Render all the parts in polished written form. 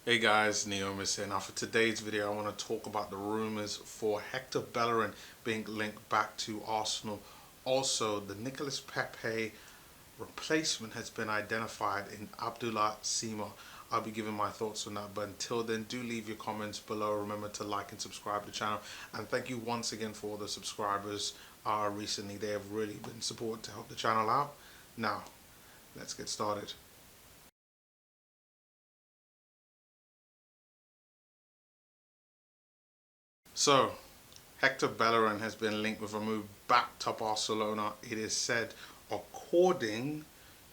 Hey guys, Neomis here. Now for today's video I want to talk about the rumours for Hector Bellerin being linked back to Arsenal. Also, the Nicolas Pepe replacement has been identified in Abdullah Sima. I'll be giving my thoughts on that, but until then, do leave your comments below. Remember to like and subscribe to the channel, and thank you once again for all the subscribers recently. They have really been support to help the channel out. Now, let's get started. So, Hector Bellerin has been linked with a move back to Barcelona. It is said, according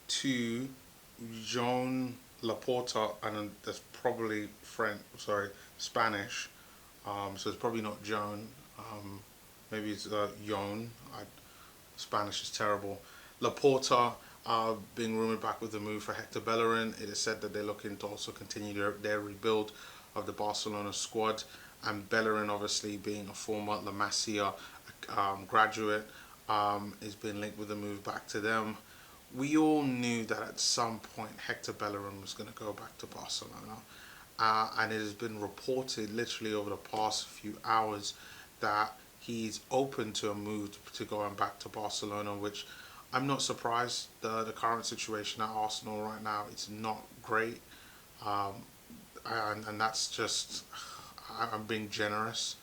to Joan Laporta, and that's probably Spanish. So it's probably not Joan. Maybe it's Joan. Spanish is terrible. Laporta being rumoured back with the move for Hector Bellerin. It is said that they're looking to also continue their rebuild of the Barcelona squad. And Bellerin, obviously being a former La Masia graduate, is being linked with the move back to them. We all knew that at some point Hector Bellerin was going to go back to Barcelona. And it has been reported literally over the past few hours that he's open to a move to going back to Barcelona, which I'm not surprised. The current situation at Arsenal right now, it's not great. Um, and that's just, I'm being generous.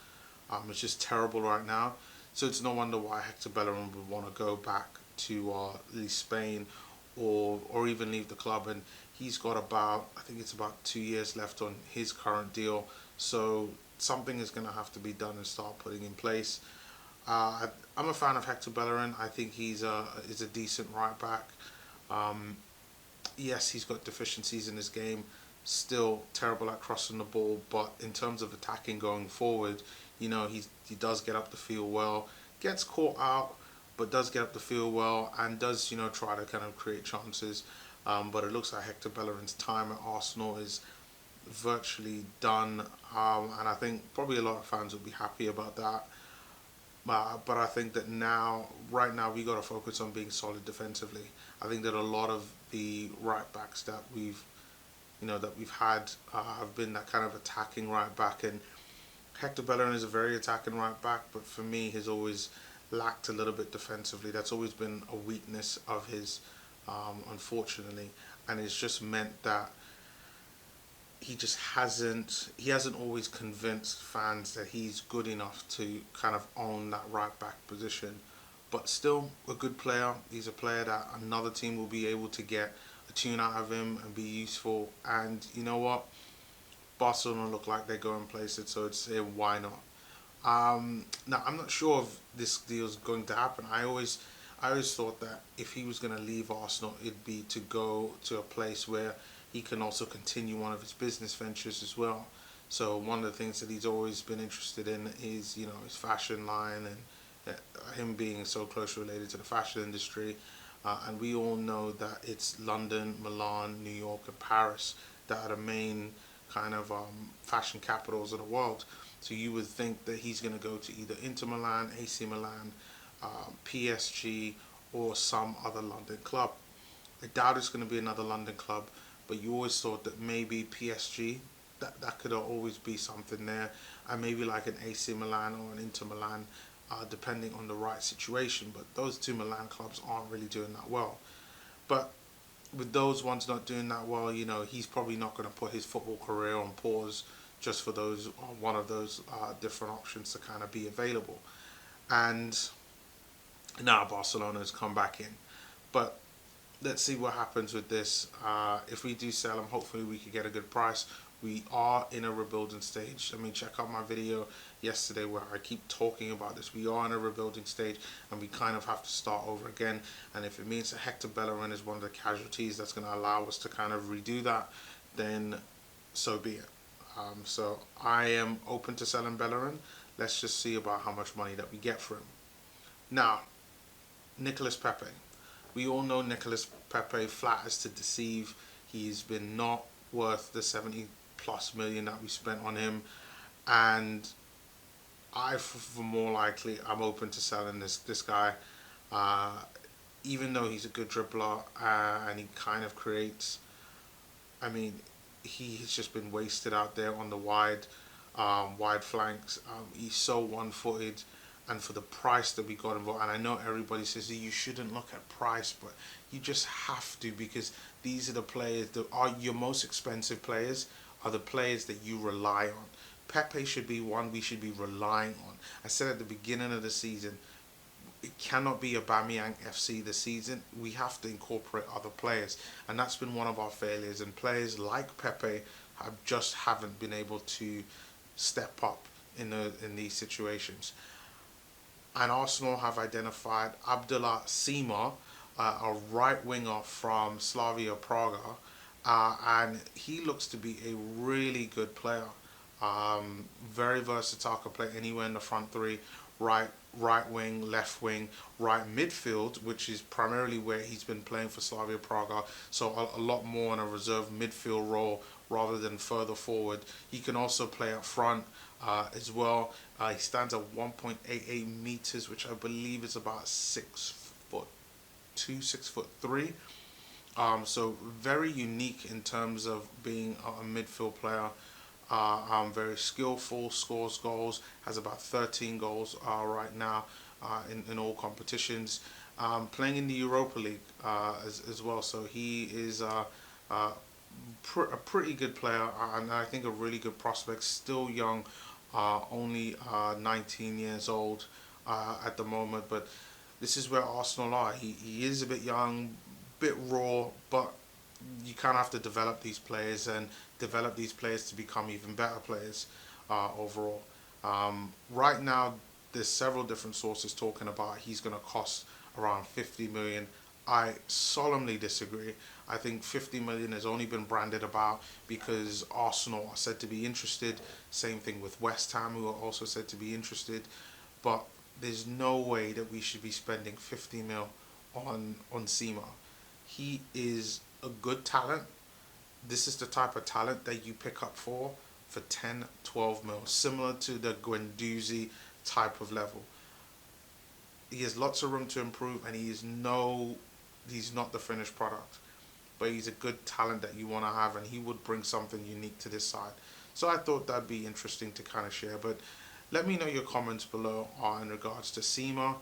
It's just terrible right now. So it's no wonder why Hector Bellerin would want to go back to leave Spain or even leave the club. And he's got about, I think it's about 2 years left on his current deal. So something is going to have to be done and start putting in place. I'm a fan of Hector Bellerin. I think he's a decent right back. Um, yes, he's got deficiencies in his game. Still terrible at crossing the ball, but in terms of attacking going forward, he does get up the field well, gets caught out, but does get up the field well and does try to kind of create chances. But it looks like Hector Bellerin's time at Arsenal is virtually done, and I think probably a lot of fans will be happy about that. But I think that right now, we got to focus on being solid defensively. I think that a lot of the right backs that we've had have been that kind of attacking right back, and Hector Bellerin is a very attacking right back, but for me, he's always lacked a little bit defensively. That's always been a weakness of his, unfortunately, and it's just meant that he hasn't always convinced fans that he's good enough to kind of own that right back position. But still a good player. He's a player that another team will be able to get a tune out of him and be useful. And you know what? Barcelona look like they're going places, so it's why not? Now I'm not sure if this deal is going to happen. I always thought that if he was going to leave Arsenal, it'd be to go to a place where he can also continue one of his business ventures as well. So one of the things that he's always been interested in is his fashion line, and him being so closely related to the fashion industry. And we all know that it's London, Milan, New York, and Paris that are the main kind of fashion capitals of the world. So you would think that he's going to go to either Inter Milan, AC Milan, PSG, or some other London club. I doubt it's going to be another London club, but you always thought that maybe PSG, that could always be something there, and maybe like an AC Milan or an Inter Milan, depending on the right situation. But those two Milan clubs aren't really doing that well. But with those ones not doing that well, he's probably not going to put his football career on pause just for those one of those different options to kind of be available. And now Barcelona has come back in, but let's see what happens with this. If we do sell him, hopefully we can get a good price. We are in a rebuilding stage. I mean, check out my video yesterday where I keep talking about this. We are in a rebuilding stage, and we kind of have to start over again. And if it means that Hector Bellerin is one of the casualties that's going to allow us to kind of redo that, then so be it. So I am open to selling Bellerin. Let's just see about how much money that we get for him. Now, Nicolas Pepe. We all know Nicolas Pepe flatters to deceive. He's been not worth the 70+ million that we spent on him, and for more likely, I'm open to selling this guy. Uh, Even though he's a good dribbler, and he kind of creates, I mean, he's just been wasted out there on the wide flanks. He's so one-footed, and for the price that we got involved, and I know everybody says that you shouldn't look at price, but you just have to, because these are the players that are your most expensive players, are the players that you rely on. Pepe should be one we should be relying on. I said at the beginning of the season, it cannot be Aubameyang FC this season. We have to incorporate other players, and that's been one of our failures. And players like Pepe haven't been able to step up in these situations. And Arsenal have identified Abdullah Sima, a right winger from Slavia Praha, and he looks to be a really good player. Very versatile, can play anywhere in the front three, right wing, left wing, right midfield, which is primarily where he's been playing for Slavia Praha. So a lot more in a reserve midfield role rather than further forward. He can also play up front as well. He stands at 1.88 meters, which I believe is about 6'2", 6'3". So very unique in terms of being a midfield player. Very skillful, scores goals, has about 13 goals right now in all competitions. Playing in the Europa League as well, so he is a pretty good player, and I think a really good prospect. Still young, only 19 years old at the moment, but this is where Arsenal are. He is a bit young, bit raw, but you kind of have to develop these players and develop these players to become even better players overall. Right now, there's several different sources talking about he's going to cost around 50 million. I solemnly disagree. I think 50 million has only been branded about because Arsenal are said to be interested. Same thing with West Ham, who are also said to be interested. But there's no way that we should be spending 50 mil on Sima. He is a good talent. This is the type of talent that you pick up for 10, 12 mil, similar to the Guendouzi type of level. He has lots of room to improve, and he's not the finished product, but he's a good talent that you want to have, and he would bring something unique to this side. So I thought that'd be interesting to kind of share. But let me know your comments below in regards to Sima.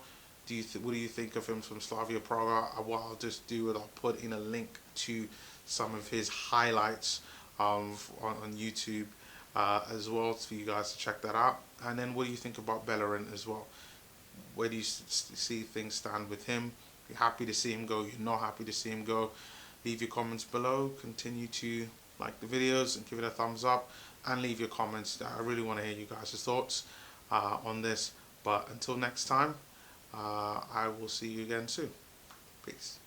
What do you think of him from Slavia Praha? What I'll just do is I'll put in a link to some of his highlights on YouTube as well for you guys to check that out. And then what do you think about Bellerin as well? Where do you see things stand with him? You're happy to see him go? You're not happy to see him go? Leave your comments below. Continue to like the videos and give it a thumbs up, and leave your comments. I really want to hear you guys' thoughts on this. But until next time, I will see you again soon. Peace.